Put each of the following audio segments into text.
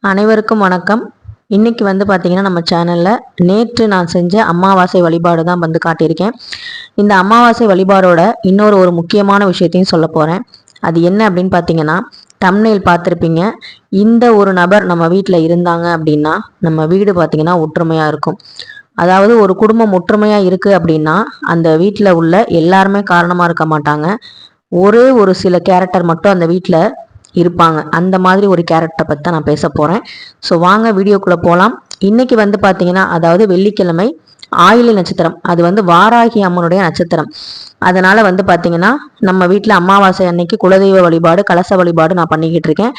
அனைவருக்கும் வணக்கம். இன்னைக்கு பார்த்தீங்கன்னா நம்ம சேனலில் நேற்று நான் செஞ்ச அமாவாசை வழிபாடு தான் காட்டியிருக்கேன். இந்த அமாவாசை வழிபாடோட ஒரு முக்கியமான விஷயத்தையும் சொல்ல போகிறேன். அது என்ன அப்படின்னு பார்த்தீங்கன்னா, தம்ப்நெயில் பார்த்துருப்பீங்க. இந்த ஒரு நபர் நம்ம வீட்டில் இருந்தாங்க அப்படின்னா நம்ம வீடு பார்த்தீங்கன்னா ஒற்றுமையாக இருக்கும். அதாவது ஒரு குடும்பம் ஒற்றுமையாக இருக்குது அப்படின்னா அந்த வீட்டில் உள்ள எல்லாருமே காரணமாக இருக்க மாட்டாங்க. ஒரே ஒரு சில கேரக்டர் மட்டும் அந்த வீட்டில் இருப்பாங்க. அந்த மாதிரி ஒரு கேரக்டரை பற்றி தான் நான் பேச போகிறேன். ஸோ வாங்க வீடியோக்குள்ளே போகலாம். இன்னைக்கு பார்த்தீங்கன்னா, அதாவது வெள்ளிக்கிழமை ஆயில்ய நட்சத்திரம். அது வாராகி அம்மனுடைய நட்சத்திரம். அதனால பார்த்தீங்கன்னா நம்ம வீட்டில் அமாவாசை அன்னைக்கு குலதெய்வ வழிபாடு, கலச வழிபாடு நான் பண்ணிக்கிட்டு இருக்கேன்.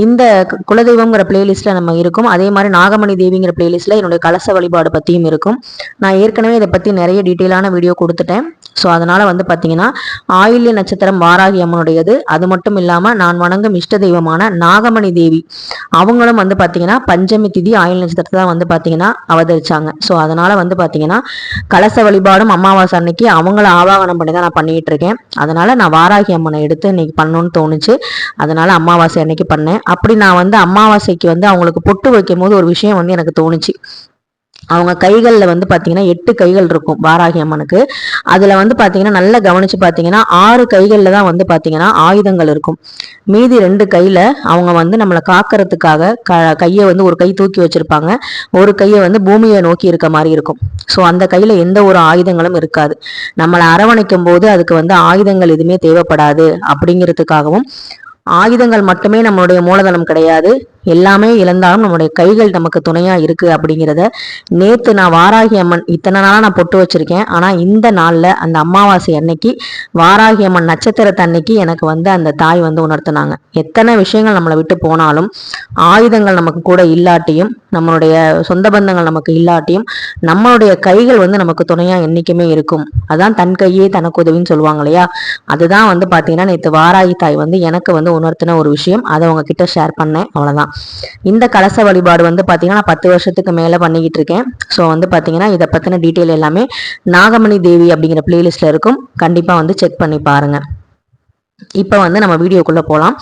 இந்த குலதெய்வங்கிற பிளேலிஸ்ட்ல நம்ம இருக்கும். அதே மாதிரி நாகமணி தேவிங்கிற பிளேலிஸ்ட்ல என்னுடைய கலச வழிபாடு பற்றியும் இருக்கும். நான் ஏற்கனவே இதை பற்றி நிறைய டீட்டெயிலான வீடியோ கொடுத்துட்டேன். ஸோ அதனால பார்த்தீங்கன்னா ஆயில்ய நட்சத்திரம் வாராகி அம்மனுடையது. அது மட்டும் இல்லாமல் நான் வணங்கும் இஷ்ட தெய்வமான நாகமணி தேவி அவங்களும் பார்த்தீங்கன்னா பஞ்சமி திதி ஆயில்ய நட்சத்திரத்தை தான் பார்த்தீங்கன்னா அவதரிச்சாங்க. ஸோ அதனால பார்த்தீங்கன்னா கலச வழிபாடும் அமாவாசை அன்னைக்கு அவங்கள ஆவாகனம் பண்ணி தான் நான் பண்ணிட்டு இருக்கேன். அதனால நான் வாராகி அம்மனை எடுத்து இன்னைக்கு பண்ணணும்னு தோணுச்சு. அதனால அமாவாசை அன்னைக்கு பண்ணேன். அப்படி நான் அமாவாசைக்கு அவங்களுக்கு பொட்டு வைக்கும் போது ஒரு விஷயம் எனக்கு தோணுச்சு. அவங்க கைகளில் பார்த்தீங்கன்னா 8 கைகள் இருக்கும் வாராகி அம்மனுக்கு. அதில் பார்த்தீங்கன்னா நல்லா கவனிச்சு பார்த்தீங்கன்னா 6 கைகளில் தான் பார்த்தீங்கன்னா ஆயுதங்கள் இருக்கும். மீதி 2 கையில் அவங்க நம்மளை காக்கிறதுக்காக கையை ஒரு கை தூக்கி வச்சிருப்பாங்க, ஒரு கையை பூமியை நோக்கி இருக்க மாதிரி இருக்கும். ஸோ அந்த கையில் எந்த ஒரு ஆயுதங்களும் இருக்காது. நம்மளை அரவணைக்கும் போது அதுக்கு ஆயுதங்கள் எதுவுமே தேவைப்படாது அப்படிங்கிறதுக்காகவும், ஆயுதங்கள் மட்டுமே நம்மளுடைய மூலதனம் கிடையாது, எல்லாமே இழந்தாலும் நம்முடைய கைகள் நமக்கு துணையா இருக்கு அப்படிங்கிறத நேத்து நான் வாராகி அம்மன் இத்தனை நாளா நான் பொட்டு வச்சிருக்கேன். ஆனா இந்த நாள்ல அந்த அமாவாசை அன்னைக்கு வாராகி அம்மன் நட்சத்திரத்தை அன்னைக்கு எனக்கு அந்த தாய் உணர்த்தினாங்க. எத்தனை விஷயங்கள் நம்மளை விட்டு போனாலும், ஆயுதங்கள் நமக்கு கூட இல்லாட்டியும், நம்மளுடைய சொந்த பந்தங்கள் நமக்கு இல்லாட்டியும், நம்மளுடைய கைகள் நமக்கு துணையா என்னைக்குமே இருக்கும். அதான் தன் கையே தனக்கு உதவின்னு சொல்லுவாங்க இல்லையா? அதுதான் பாத்தீங்கன்னா நேற்று வாராகி தாய் எனக்கு உணர்த்தின ஒரு விஷயம். அதை உங்ககிட்ட ஷேர் பண்ணேன். அவ்வளவுதான். இந்த கலச வழிபாடு பாத்தீங்கன்னா நான் 10 வருஷத்துக்கு மேல பண்ணிக்கிட்டு இருக்கேன். ஸோ பாத்தீங்கன்னா இதை பத்தின டீட்டெயில் எல்லாமே நாகமணி தேவி அப்படிங்கிற பிளேலிஸ்ட்ல இருக்கும். கண்டிப்பா செக் பண்ணி பாருங்க. இப்போ நம்ம வீடியோக்குள்ள போகலாம்.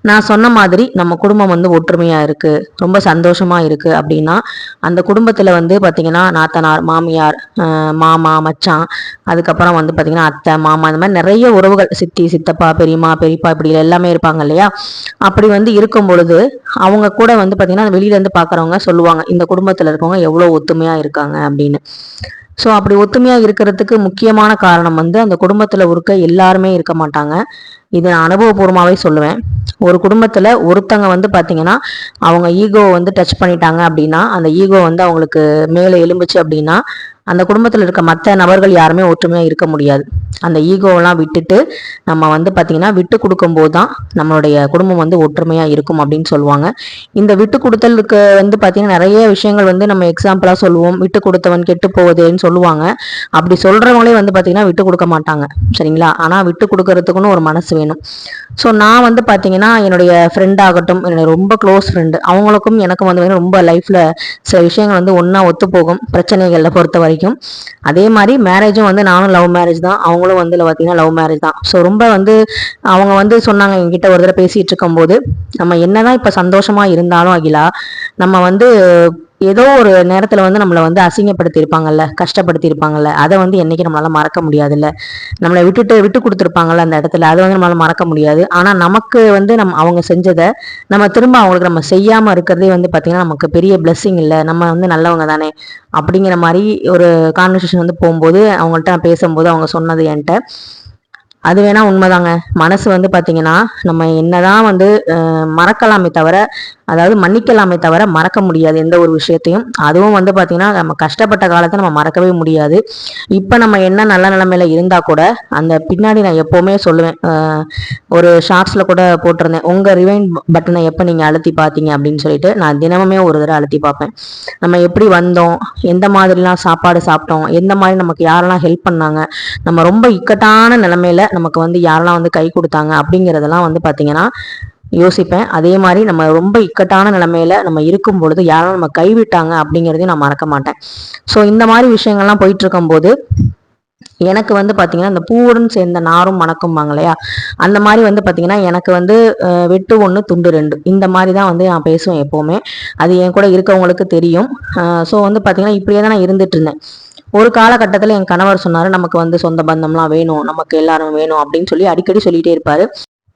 நான் சொன்ன மாதிரி நம்ம குடும்பம் ஒற்றுமையா இருக்கு, ரொம்ப சந்தோஷமா இருக்கு அப்படின்னா அந்த குடும்பத்துல பாத்தீங்கன்னா நாத்தனார், மாமியார், மாமா, மச்சான், அதுக்கப்புறம் பாத்தீங்கன்னா அத்தை, மாமா, இந்த மாதிரி நிறைய உறவுகள், சித்தி, சித்தப்பா, பெரியம்மா, பெரியப்பா, இப்படி எல்லாமே இருப்பாங்க இல்லையா? அப்படி இருக்கும் பொழுது அவங்க கூட பாத்தீங்கன்னா வெளியில இருந்து பாக்குறவங்க சொல்லுவாங்க, இந்த குடும்பத்துல இருக்கவங்க எவ்வளவு ஒத்துமையா இருக்காங்க அப்படின்னு. ஸோ அப்படி ஒத்துமையா இருக்கிறதுக்கு முக்கியமான காரணம் அந்த குடும்பத்துல இருக்க எல்லாருமே இருக்க மாட்டாங்க. இதை நான் அனுபவபூர்வமாகவே சொல்லுவேன். ஒரு குடும்பத்தில் ஒருத்தங்க பார்த்தீங்கன்னா அவங்க ஈகோவை டச் பண்ணிட்டாங்க அப்படின்னா, அந்த ஈகோ அவங்களுக்கு மேலே எழும்புச்சு அப்படின்னா அந்த குடும்பத்தில் இருக்க மற்ற நபர்கள் யாருமே ஒற்றுமையாக இருக்க முடியாது. அந்த ஈகோவெல்லாம் விட்டுட்டு நம்ம பார்த்தீங்கன்னா விட்டு கொடுக்கும்போது தான் நம்மளுடைய குடும்பம் ஒற்றுமையாக இருக்கும் அப்படின்னு சொல்லுவாங்க. இந்த விட்டு கொடுத்தலுக்கு பார்த்தீங்கன்னா நிறைய விஷயங்கள் நம்ம எக்ஸாம்பிளாக சொல்லுவோம். விட்டு கொடுத்தவன் கெட்டு போகுதுன்னு சொல்லுவாங்க. அப்படி சொல்கிறவங்களே பார்த்தீங்கன்னா விட்டு கொடுக்க மாட்டாங்க, சரிங்களா? ஆனால் விட்டு கொடுக்கறதுக்குன்னு ஒரு மனசு வேணும். ஸோ நான் பார்த்தீங்கன்னா என்னுடைய ஃப்ரெண்ட் ஆகட்டும், என்னுடைய ரொம்ப க்ளோஸ் ஃப்ரெண்டு, அவங்களுக்கும் எனக்கும் ரொம்ப லைஃப்பில் சில விஷயங்கள் ஒன்றா ஒத்து போகும் பிரச்சனைகளில் பொறுத்த வரைக்கும். அதே மாதிரி மேரேஜும் நானும் லவ் மேரேஜ் தான், அவங்களும் பார்த்தீங்கன்னா லவ் மேரேஜ் தான். ஸோ ரொம்ப அவங்க சொன்னாங்க என்கிட்ட ஒரு தடவை பேசிட்டு இருக்கும் போது, நம்ம என்னதான் இப்போ சந்தோஷமா இருந்தாலும் அகிலா, நம்ம ஏதோ ஒரு நேரத்துல நம்மளை அசிங்கப்படுத்தி இருப்பாங்கல்ல, கஷ்டப்படுத்தி இருப்பாங்கல்ல, அதை என்னைக்கு நம்மளால மறக்க முடியாதுல்ல. நம்மளை விட்டு கொடுத்துருப்பாங்கல்ல அந்த இடத்துல, அதை நம்மளால மறக்க முடியாது. ஆனா நமக்கு நம்ம அவங்க செஞ்சதை நம்ம திரும்ப அவங்களுக்கு நம்ம செய்யாம இருக்கிறதே பாத்தீங்கன்னா நமக்கு பெரிய பிளெஸிங் இல்லை. நம்ம நல்லவங்க தானே அப்படிங்கிற மாதிரி ஒரு கான்வர்சேஷன் போகும்போது அவங்கள்ட்ட நான் பேசும்போது அவங்க சொன்னது என்கிட்ட, அது வேணா உண்மைதாங்க. மனசு பார்த்தீங்கன்னா நம்ம என்னதான் மறக்கலாமே தவிர, அதாவது மன்னிக்கலாமே தவிர மறக்க முடியாது எந்த ஒரு விஷயத்தையும். அதுவும் பார்த்தீங்கன்னா நம்ம கஷ்டப்பட்ட காலத்தை நம்ம மறக்கவே முடியாது. இப்போ நம்ம என்ன நல்ல நிலைமையில இருந்தா கூட அந்த பின்னாடி நான் எப்போவுமே சொல்லுவேன், ஒரு ஷார்ட்ஸில் கூட போட்டிருந்தேன், உங்கள் ரிவைண்ட் பட்டனை எப்போ நீங்கள் அழுத்தி பார்த்தீங்க அப்படின்னு சொல்லிட்டு. நான் தினமுமே ஒரு தடவை அழுத்தி பார்ப்பேன். நம்ம எப்படி வந்தோம், எந்த மாதிரிலாம் சாப்பாடு சாப்பிட்டோம், எந்த மாதிரி நமக்கு யாரெல்லாம் ஹெல்ப் பண்ணாங்க, நம்ம ரொம்ப இக்கட்டான நிலைமையில நமக்கு யாரெல்லாம் கை கொடுத்தாங்க அப்படிங்கிறதெல்லாம் பார்த்தீங்கன்னா யோசிப்பேன். அதே மாதிரி நம்ம ரொம்ப இக்கட்டான நிலைமையில நம்ம இருக்கும் பொழுது யாரும் நம்ம கைவிட்டாங்க அப்படிங்கிறதையும் நான் மறக்க மாட்டேன். ஸோ இந்த மாதிரி விஷயங்கள்லாம் போயிட்டு இருக்கும்போது எனக்கு வந்து பார்த்தீங்கன்னா இந்த பூவுடன் சேர்ந்த நாரும் மணக்கும்பாங்க இல்லையா, அந்த மாதிரி வந்து பார்த்தீங்கன்னா எனக்கு வந்து வெட்டு ஒன்று துண்டு ரெண்டு இந்த மாதிரி தான் வந்து நான் பேசுவேன் எப்போவுமே. அது என் கூட இருக்கவங்களுக்கு தெரியும். ஸோ வந்து பார்த்தீங்கன்னா இப்படியே தான் நான் இருந்துட்டு இருந்தேன். ஒரு காலகட்டத்தில் என் கணவர் சொன்னார், நமக்கு வந்து சொந்த பந்தம்லாம் வேணும், நமக்கு எல்லாரும் வேணும் அப்படின்னு சொல்லி அடிக்கடி சொல்லிகிட்டே இருப்பார்.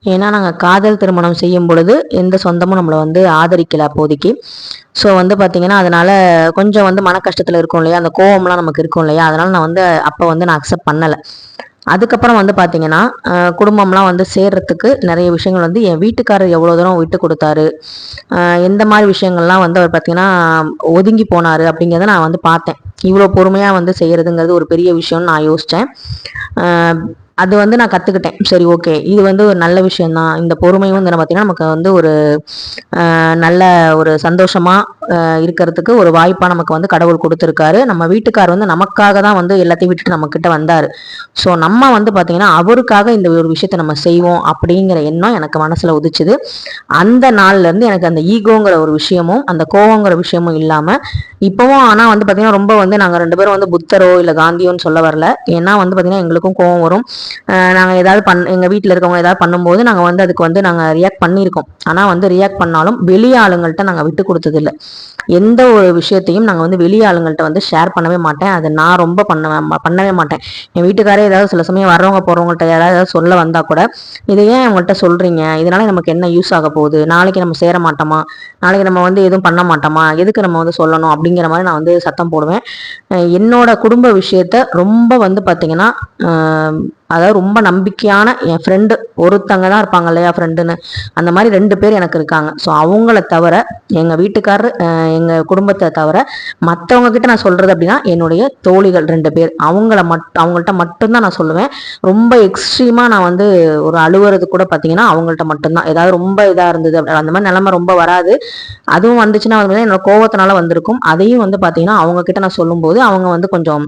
ஏன்னா நாங்கள் காதல் திருமணம் செய்யும் பொழுது எந்த சொந்தமும் நம்மளை வந்து ஆதரிக்கலை அப்போதைக்கு. ஸோ வந்து பார்த்தீங்கன்னா அதனால கொஞ்சம் வந்து மன கஷ்டத்தில் இருக்கும் இல்லையா, அந்த கோவம்லாம் நமக்கு இருக்கும் இல்லையா, அதனால நான் வந்து அப்போ வந்து நான் அக்செப்ட் பண்ணலை. அதுக்கப்புறம் வந்து பார்த்தீங்கன்னா குடும்பம்லாம் வந்து சேர்றதுக்கு நிறைய விஷயங்கள் வந்து என் வீட்டுக்காரர் எவ்வளோ தூரம் விட்டு கொடுத்தாரு, எந்த மாதிரி விஷயங்கள்லாம் வந்து அவர் பார்த்தீங்கன்னா ஒதுங்கி போனார் அப்படிங்கிறத நான் வந்து பார்த்தேன். இவ்வளோ பொறுமையாக வந்து செய்கிறதுங்கிறது ஒரு பெரிய விஷயம்னு நான் யோசித்தேன். அது வந்து நான் கற்றுக்கிட்டேன். சரி, ஓகே, இது வந்து ஒரு நல்ல விஷயம்தான். இந்த பொறுமையும் வந்து பார்த்தீங்கன்னா நமக்கு வந்து ஒரு நல்ல ஒரு சந்தோஷமாக இருக்கிறதுக்கு ஒரு வாய்ப்பாக நமக்கு வந்து கடவுள் கொடுத்துருக்காரு. நம்ம வீட்டுக்கார் வந்து நமக்காக தான் வந்து எல்லாத்தையும் விட்டுட்டு நம்மக்கிட்ட வந்தார். ஸோ நம்ம வந்து பார்த்தீங்கன்னா அவருக்காக இந்த ஒரு விஷயத்த நம்ம செய்வோம் அப்படிங்கிற எண்ணம் எனக்கு மனசில் உதிச்சுது. அந்த நாள்லேருந்து எனக்கு அந்த ஈகோங்கிற ஒரு விஷயமும் அந்த கோவங்கிற விஷயமும் இல்லாமல் இப்போவும். ஆனால் வந்து பார்த்தீங்கன்னா ரொம்ப வந்து நாங்கள் 2 பேரும் வந்து புத்தரோ இல்லை காந்தியோன்னு சொல்ல வரல. ஏன்னா வந்து பார்த்தீங்கன்னா எங்களுக்கும் கோவம் வரும். நாங்கள் ஏதாவது எங்கள் வீட்டில் இருக்கவங்க ஏதாவது பண்ணும்போது நாங்கள் வந்து அதுக்கு வந்து நாங்கள் ரியாக்ட் பண்ணியிருக்கோம். ஆனால் வந்து ரியாக்ட் பண்ணாலும் வெளி ஆளுங்கள்ட்ட நாங்கள் விட்டு கொடுத்ததில்லை. எந்த ஒரு விஷயத்தையும் நாங்கள் வந்து வெளி ஆளுங்கள்ட்ட வந்து ஷேர் பண்ணவே மாட்டேன். அதை நான் ரொம்ப பண்ணவே மாட்டேன். என் வீட்டுக்காரே ஏதாவது சில சமயம் வர்றவங்க போகிறவங்கள்ட்ட யாராவது சொல்ல வந்தால் கூட, இதை ஏன் அவங்கள்ட்ட சொல்கிறீங்க, இதனால நமக்கு என்ன யூஸ் ஆக போகுது, நாளைக்கு நம்ம சேர மாட்டோமா, நாளைக்கு நம்ம வந்து எதுவும் பண்ண மாட்டோமா, எதுக்கு நம்ம வந்து சொல்லணும் அப்படிங்கிற மாதிரி நான் வந்து சத்தம் போடுவேன். என்னோட குடும்ப விஷயத்த ரொம்ப வந்து பார்த்தீங்கன்னா அதாவது ரொம்ப நம்பிக்கையான என் ஃப்ரெண்டு ஒருத்தங்க தான் இருப்பாங்க இல்லையா, ஃப்ரெண்டுன்னு, அந்த மாதிரி 2 பேர் எனக்கு இருக்காங்க. ஸோ அவங்கள தவிர, எங்கள் வீட்டுக்காரர், எங்கள் குடும்பத்தை தவிர மற்றவங்க கிட்ட நான் சொல்கிறது அப்படின்னா என்னுடைய தோழிகள் 2 பேர், அவங்கள்ட்ட மட்டும்தான் நான் சொல்லுவேன். ரொம்ப எக்ஸ்ட்ரீமாக நான் வந்து ஒரு அழுவுறது கூட பார்த்தீங்கன்னா அவங்கள்ட்ட மட்டும்தான். ஏதாவது ரொம்ப இதாக இருந்தது அந்த மாதிரி நிலைமை ரொம்ப வராது. அதுவும் வந்துச்சுன்னா வந்து என்னோட கோவத்தினால வந்திருக்கும். அதையும் வந்து பார்த்தீங்கன்னா அவங்க கிட்ட நான் சொல்லும்போது அவங்க வந்து கொஞ்சம்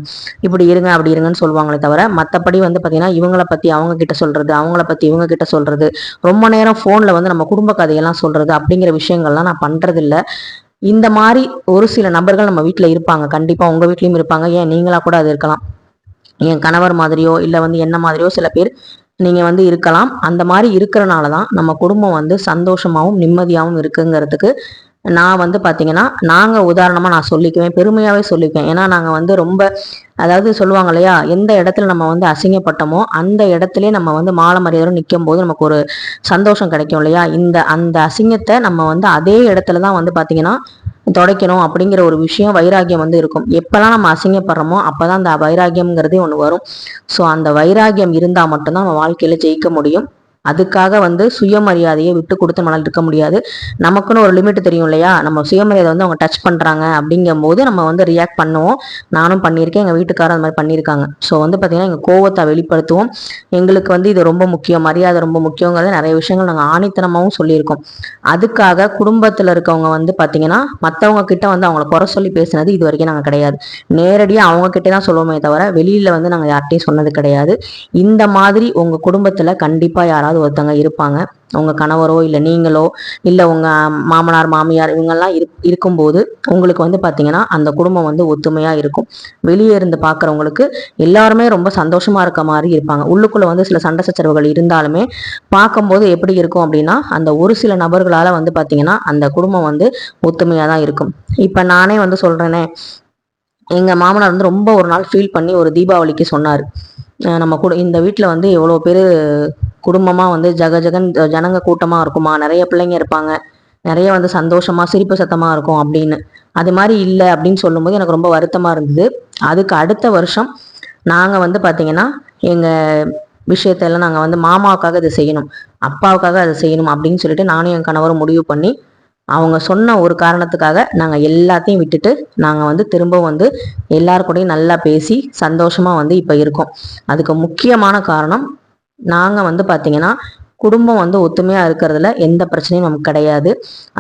இப்படி இருங்க அப்படி இருங்கன்னு சொல்லுவாங்களே தவிர, மற்றபடி வந்து பார்த்தீங்கன்னா இவங்கள பத்தி அவங்க கிட்ட சொல்றது, அவங்கள பத்தி இவங்க கிட்ட சொல்றது, ரொம்ப நேரம் போன்ல வந்து நம்ம குடும்ப கதையெல்லாம் சொல்றது அப்படிங்கிற விஷயங்கள்லாம் நான் பண்றது இல்ல. இந்த மாதிரி ஒரு சில நபர்கள் நம்ம வீட்டுல இருப்பாங்க, கண்டிப்பா உங்க வீட்லயும் இருப்பாங்க, ஏன் நீங்களா கூட அது இருக்கலாம். என் கணவர் மாதிரியோ இல்ல வந்து என்ன மாதிரியோ சில பேர் நீங்க வந்து இருக்கலாம். அந்த மாதிரி இருக்கிறனாலதான் நம்ம குடும்பம் வந்து சந்தோஷமாவும் நிம்மதியாகவும் இருக்குங்கிறதுக்கு நான் வந்து பார்த்தீங்கன்னா நாங்கள் உதாரணமாக நான் சொல்லிக்குவேன், பெருமையாகவே சொல்லிக்குவேன். ஏன்னா நாங்கள் வந்து ரொம்ப, அதாவது சொல்லுவாங்க இல்லையா, எந்த இடத்துல நம்ம வந்து அசிங்கப்பட்டோமோ அந்த இடத்துல நம்ம வந்து மாலை மரியாதை நிற்கும் போது நமக்கு ஒரு சந்தோஷம் கிடைக்கும் இல்லையா. அந்த அசிங்கத்தை நம்ம வந்து அதே இடத்துல தான் வந்து பார்த்தீங்கன்னா துடைக்கணும் அப்படிங்கிற ஒரு விஷயம், வைராகியம் வந்து இருக்கும். எப்பெல்லாம் நம்ம அசிங்கப்படுறோமோ அப்போதான் அந்த வைராகியம்ங்கிறதே ஒன்று வரும். ஸோ அந்த வைராகியம் இருந்தால் மட்டும்தான் நம்ம வாழ்க்கையில் ஜெயிக்க முடியும். அதுக்காக வந்து சுயமரியாதையை விட்டு கொடுத்து நம்மளால இருக்க முடியாது. நமக்குன்னு ஒரு லிமிட் தெரியும் இல்லையா, நம்ம சுயமரியாதை வந்து அவங்க டச் பண்றாங்க அப்படிங்கும் போது நம்ம வந்து ரியாக்ட் பண்ணுவோம். நானும் பண்ணியிருக்கேன், எங்க வீட்டுக்காரர் அந்த மாதிரி பண்ணியிருக்காங்க. ஸோ வந்து பார்த்தீங்கன்னா எங்க கோவத்தை வெளிப்படுத்துவோம். எங்களுக்கு வந்து இது ரொம்ப முக்கியம், மரியாதை ரொம்ப முக்கியங்கிறத நிறைய விஷயங்கள் நாங்கள் ஆணித்தனமாகவும் சொல்லியிருக்கோம். அதுக்காக குடும்பத்தில் இருக்கவங்க வந்து பார்த்தீங்கன்னா மற்றவங்க கிட்ட வந்து அவங்கள குறை சொல்லி பேசுனது இது வரைக்கும் நாங்கள் கிடையாது. நேரடியாக அவங்க கிட்டே தான் சொல்லுவோமே தவிர வெளியில வந்து நாங்கள் யார்கிட்டையும் சொன்னது கிடையாது. இந்த மாதிரி உங்க குடும்பத்தில் கண்டிப்பாக யாராவது ஒருத்தவங்க இருப்பாங்க. உங்க கணவரோ இல்ல நீங்களோ இல்ல உங்க மாமனார் மாமியார் இவங்கெல்லாம் இருக்கும்போது உங்களுக்கு வந்து பாத்தீங்கன்னா அந்த குடும்பம் வந்து ஒத்துமையா இருக்கும். வெளியே இருந்து பாக்குறவங்களுக்கு எல்லாருமே ரொம்ப சந்தோஷமா இருக்க மாதிரி இருப்பாங்க. உள்ளுக்குள்ள வந்து சில சண்டை சச்சரவுகள் இருந்தாலுமே பார்க்கும்போது எப்படி இருக்கும் அப்படின்னா அந்த ஒரு சில நபர்களால வந்து பாத்தீங்கன்னா அந்த குடும்பம் வந்து ஒத்துமையா தான் இருக்கும். இப்ப நானே வந்து சொல்றேனே, எங்க மாமனார் வந்து ரொம்ப ஒரு நாள் ஃபீல் பண்ணி ஒரு தீபாவளிக்கு சொன்னாரு, நம்ம கூட இந்த வீட்டில் வந்து எவ்வளோ பேர் குடும்பமாக வந்து ஜகஜகன் ஜனங்க கூட்டமாக இருக்குமா, நிறைய பிள்ளைங்க இருப்பாங்க, நிறைய வந்து சந்தோஷமா சிரிப்பு சத்தமாக இருக்கும் அப்படின்னு. அது மாதிரி இல்லை அப்படின்னு சொல்லும்போது எனக்கு ரொம்ப வருத்தமாக இருந்தது. அதுக்கு அடுத்த வருஷம் நாங்கள் வந்து பார்த்தீங்கன்னா எங்கள் விஷயத்தெல்லாம் நாங்கள் வந்து மாமாவுக்காக இதை செய்யணும், அப்பாவுக்காக அதை செய்யணும் அப்படின்னு சொல்லிட்டு நானும் என் கணவரும் முடிவு பண்ணி அவங்க சொன்ன ஒரு காரணத்துக்காக நாங்கள் எல்லாத்தையும் விட்டுட்டு நாங்கள் வந்து திரும்ப வந்து எல்லாருக்கூடையும் நல்லா பேசி சந்தோஷமாக வந்து இப்போ இருக்கோம். அதுக்கு முக்கியமான காரணம் நாங்கள் வந்து பார்த்தீங்கன்னா குடும்பம் வந்து ஒத்துமையாக இருக்கிறதுல எந்த பிரச்சனையும் நமக்கு கிடையாது.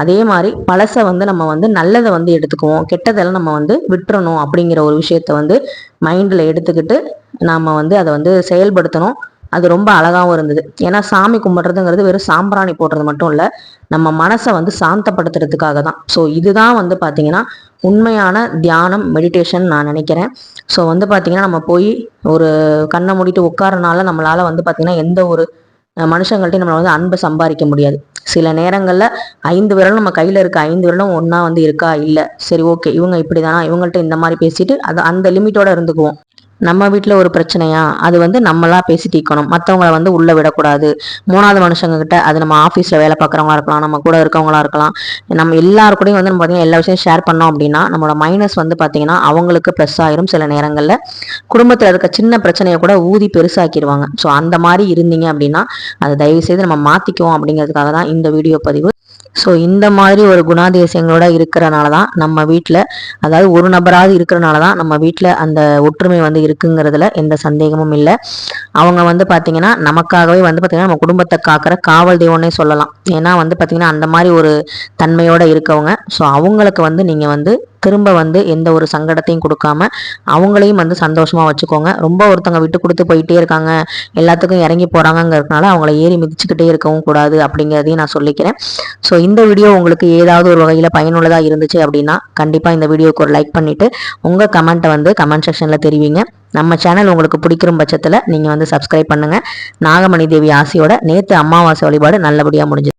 அதே மாதிரி பழசை வந்து நம்ம வந்து நல்லதை வந்து எடுத்துக்குவோம், கெட்டதெல்லாம் நம்ம வந்து விட்டுறணும் அப்படிங்கிற ஒரு விஷயத்த வந்து மைண்டில் எடுத்துக்கிட்டு நாம் வந்து அதை வந்து செயல்படுத்தணும். அது ரொம்ப அழகாகவும் இருந்தது. ஏன்னா சாமி கும்பிட்றதுங்கிறது வெறும் சாம்பிராணி போடுறது மட்டும் இல்லை, நம்ம மனசை வந்து சாந்தப்படுத்துறதுக்காக தான். ஸோ இதுதான் வந்து பார்த்தீங்கன்னா உண்மையான தியானம், மெடிடேஷன் நான் நினைக்கிறேன். ஸோ வந்து பார்த்தீங்கன்னா நம்ம போய் ஒரு கண்ணை மூடிட்டு உட்காரனால நம்மளால வந்து பார்த்தீங்கன்னா எந்த ஒரு மனுஷங்கள்ட்டையும் நம்மளை வந்து அன்பை சம்பாதிக்க முடியாது. சில நேரங்களில் 5 விரலும் நம்ம கையில் இருக்க 5 விரலும் ஒன்றா வந்து இருக்கா, இல்லை சரி ஓகே இவங்க இப்படி தானா, இவங்கள்ட்ட இந்த மாதிரி பேசிட்டு அது அந்த லிமிட்டோட இருந்துக்குவோம். நம்ம வீட்டில் ஒரு பிரச்சனையா அது வந்து நம்மளா பேசி தீர்க்கணும், மற்றவங்களை வந்து உள்ளே விடக்கூடாது. 3வது மனுஷங்க கிட்ட, அது நம்ம ஆஃபீஸில் வேலை பார்க்குறவங்களா இருக்கலாம், நம்ம கூட இருக்கவங்களா இருக்கலாம், நம்ம எல்லாருக்கூடையும் வந்து நம்ம பார்த்தீங்கன்னா எல்லா விஷயம் ஷேர் பண்ணோம் அப்படின்னா நம்மளோட மைனஸ் வந்து பார்த்தீங்கன்னா அவங்களுக்கு ப்ளஸ் ஆயிரும். சில நேரங்களில் குடும்பத்தில் இருக்க சின்ன பிரச்சனையை கூட ஊதி பெருசாக்கிடுவாங்க. ஸோ அந்த மாதிரி இருந்தீங்க அப்படின்னா அதை தயவு செய்து நம்ம மாற்றிக்குவோம் அப்படிங்கிறதுக்காக தான் இந்த வீடியோ பதிவு. ஸோ இந்த மாதிரி ஒரு குணாதிசயங்களோட இருக்கிறனால தான் நம்ம வீட்டில், அதாவது ஒரு நபராவது இருக்கிறனால தான் நம்ம வீட்டில் அந்த ஒற்றுமை வந்து இருக்குங்கிறதுல எந்த சந்தேகமும் இல்லை. அவங்க வந்து பார்த்திங்கன்னா நமக்காகவே வந்து பார்த்திங்கன்னா நம்ம குடும்பத்தை காக்கிற காவல் தெய்வம்னே சொல்லலாம். ஏன்னா வந்து பார்த்திங்கன்னா அந்த மாதிரி ஒரு தன்மையோடு இருக்கவங்க. ஸோ அவங்களுக்கு வந்து நீங்கள் வந்து திரும்ப வந்து எந்த ஒரு சங்கடத்தையும் கொடுக்காம அவங்களையும் வந்து சந்தோஷமாக வச்சுக்கோங்க. ரொம்ப ஒருத்தவங்க விட்டு கொடுத்து போயிட்டே இருக்காங்க, எல்லாத்துக்கும் இறங்கி போகிறாங்கங்கிறதுனால அவங்கள ஏறி மிதிச்சுக்கிட்டே இருக்கவும் கூடாது அப்படிங்கிறதையும் நான் சொல்லிக்கிறேன். ஸோ இந்த வீடியோ உங்களுக்கு ஏதாவது ஒரு வகையில் பயனுள்ளதாக இருந்துச்சு அப்படின்னா கண்டிப்பாக இந்த வீடியோக்கு ஒரு லைக் பண்ணிவிட்டு உங்கள் கமெண்ட்டை வந்து கமெண்ட் செக்ஷனில் தெரிவிங்க. நம்ம சேனல் உங்களுக்கு பிடிக்கிற பட்சத்தில் நீங்கள் வந்து சப்ஸ்கிரைப் பண்ணுங்கள். நாகமணி தேவி ஆசையோட நேற்று அமாவாசை வழிபாடு நல்லபடியாக முடிஞ்சது.